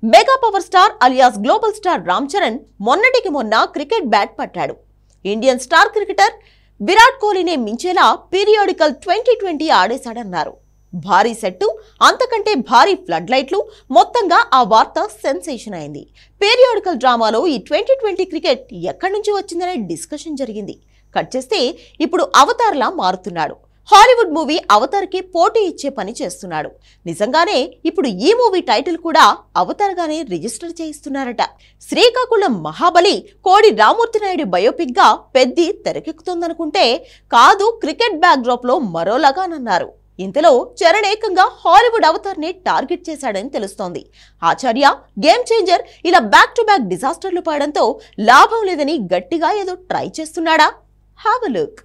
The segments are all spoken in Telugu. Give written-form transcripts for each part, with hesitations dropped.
Mega power star alias global star Ram Charan మొన్నటికి మొన్న క్రికెట్ బ్యాట్ పట్టాడు. ఇండియన్ స్టార్ క్రికెటర్ విరాట్ కోహ్లీనే మించేలా పీరియాడికల్ 2020 ఆడేశాడన్నారు. భారీ సెట్టు, అంతకంటే భారీ ఫ్లడ్ లైట్లు, మొత్తంగా ఆ వార్త సెన్సేషన్ అయింది. పీరియాడికల్ డ్రామాలో ఈ 2020 క్రికెట్ ఎక్కడి నుంచి వచ్చిందనే డిస్కషన్ జరిగింది. కట్ చేస్తే ఇప్పుడు అవతార్లా మారుతున్నాడు. హాలీవుడ్ మూవీ అవతార్కి పోటీ ఇచ్చే పని చేస్తున్నాడు. నిజంగానే ఇప్పుడు ఈ మూవీ టైటిల్ కూడా అవతార్ గానే రిజిస్టర్ చేయిస్తున్నారట. శ్రీకాకుళం మహాబలి కోడి రామూర్తి నాయుడు బయోపిక్ గా పెద్ది తెరకెక్కుతోందనుకుంటే కాదు, క్రికెట్ బ్యాక్ డ్రాప్ లో మరోలాగానన్నారు. ఇంతలో చరణ్ ఏకంగా హాలీవుడ్ అవతార్ ని టార్గెట్ చేశాడని తెలుస్తోంది. ఆచార్య, గేమ్ చేంజర్ ఇలా బ్యాక్ టు బ్యాక్ డిజాస్టర్లు పడడంతో లాభం లేదని గట్టిగా ఏదో ట్రై చేస్తున్నాడా? Have a look.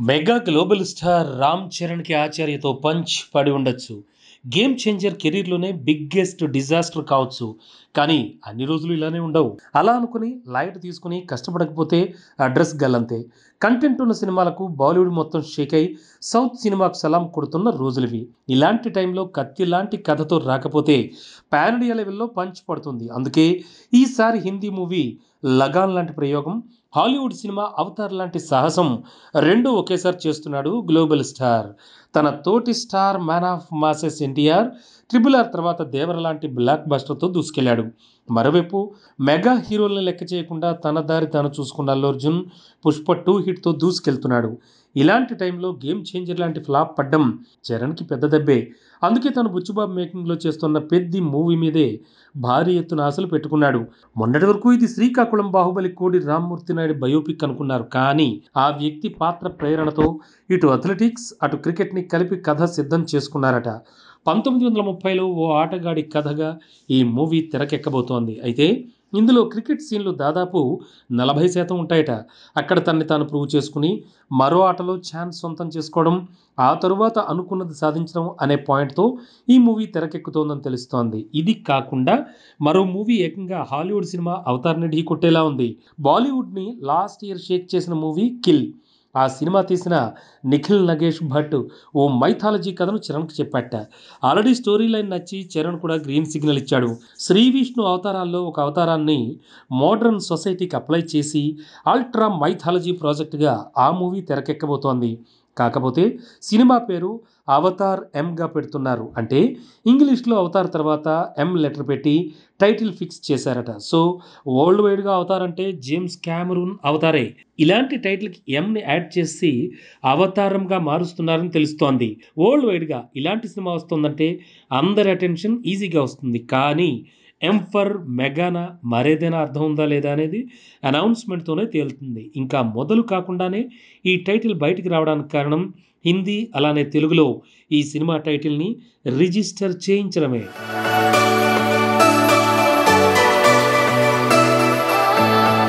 Mega global star Ram చరణ్కి ఆచార్యతో పంచ్ పడి ఉండొచ్చు. గేమ్ చేంజర్ కెరీర్లోనే బిగ్గెస్ట్ డిజాస్టర్ కావచ్చు. కానీ అన్ని రోజులు ఇలానే ఉండవు. అలా అనుకుని లైట్ తీసుకుని కష్టపడకపోతే అడ్రస్ గల్లంతే. కంటెంట్ ఉన్న సినిమాలకు బాలీవుడ్ మొత్తం షేక్ అయి సౌత్ సినిమాకు సలాం కొడుతున్న రోజులివి. ఇలాంటి టైంలో కత్తి లాంటి కథతో రాకపోతే పాన్ ఇండియా లెవెల్లో పంచ్ పడుతుంది. అందుకే ఈసారి హిందీ మూవీ లగాన్ లాంటి ప్రయోగం, హాలీవుడ్ సినిమా అవతార్ లాంటి సాహసం రెండూ ఒకేసారి చేస్తున్నాడు గ్లోబల్ స్టార్. తన తోటి star man of masses NTR RRR తర్వాత దేవర లాంటి బ్లాక్ బస్టర్తో దూసుకెళ్లాడు. మరోవైపు మెగా హీరోల్ని లెక్క చేయకుండా తన దారి తాను చూసుకున్న అల్లు అర్జున్ పుష్ప 2 హిట్తో దూసుకెళ్తున్నాడు. ఇలాంటి టైంలో గేమ్ చేంజర్ లాంటి ఫ్లాప్ పడ్డం చరణ్కి పెద్ద దెబ్బే. అందుకే తను బుచ్చిబాబు మేకింగ్లో చేస్తున్న పెద్ది మూవీ మీదే భారీ ఎత్తున ఆశలు పెట్టుకున్నాడు. మొన్నటి వరకు ఇది శ్రీకాకుళం బాహుబలి కోడి రామ్మూర్తి నాయుడు బయోపిక్ అనుకున్నారు. కానీ ఆ వ్యక్తి పాత్ర ప్రేరణతో ఇటు అథ్లెటిక్స్ అటు క్రికెట్ని కలిపి కథ సిద్ధం చేసుకున్నారట. 1930లో ఓ ఆటగాడి కథగా ఈ మూవీ తెరకెక్కబోతోంది. అయితే ఇందులో క్రికెట్ సీన్లు దాదాపు 40% ఉంటాయట. అక్కడ తనని తాను ప్రూవ్ చేసుకుని మరో ఆటలో ఛాన్స్ సొంతం చేసుకోవడం, ఆ తరువాత అనుకున్నది సాధించడం అనే పాయింట్తో ఈ మూవీ తెరకెక్కుతోందని తెలుస్తోంది. ఇది కాకుండా మరో మూవీ ఏకంగా హాలీవుడ్ సినిమా అవతార్ని ఢీ కొట్టేలా ఉంది. బాలీవుడ్ని లాస్ట్ ఇయర్ షేక్ చేసిన మూవీ కిల్. ఆ సినిమా తీసిన నిఖిల్ నగేష్ భట్ ఓ మైథాలజీ కథను చరణ్కి చెప్పాట. ఆల్రెడీ స్టోరీ లైన్ నచ్చి చరణ్ కూడా గ్రీన్ సిగ్నల్ ఇచ్చాడు. శ్రీ విష్ణు అవతారాల్లో ఒక అవతారాన్ని మోడర్న్ సొసైటీకి అప్లై చేసి అల్ట్రా మైథాలజీ ప్రాజెక్టుగా ఆ మూవీ తెరకెక్కబోతోంది. కాకపోతే సినిమా పేరు అవతార్ ఎంగా పెడుతున్నారు. అంటే ఇంగ్లీష్లో అవతార్ తర్వాత ఎం లెటర్ పెట్టి టైటిల్ ఫిక్స్ చేశారట. సో వరల్డ్ వైడ్గా అవతార్ అంటే జేమ్స్ క్యామరూన్ అవతారే. ఇలాంటి టైటిల్కి ఎంని యాడ్ చేసి అవతారంగా మారుస్తున్నారని తెలుస్తోంది. వరల్డ్ వైడ్గా ఇలాంటి సినిమా వస్తుందంటే అందరి అటెన్షన్ ఈజీగా వస్తుంది. కానీ ఎం ఫర్ మెగానా మరేదైనా అర్థం ఉందా లేదా అనేది అనౌన్స్మెంట్తోనే తేలుతుంది. ఇంకా మొదలు కాకుండానే ఈ టైటిల్ బయటికి రావడానికి కారణం హిందీ అలానే తెలుగులో ఈ సినిమా టైటిల్ని రిజిస్టర్ చేయించడమే.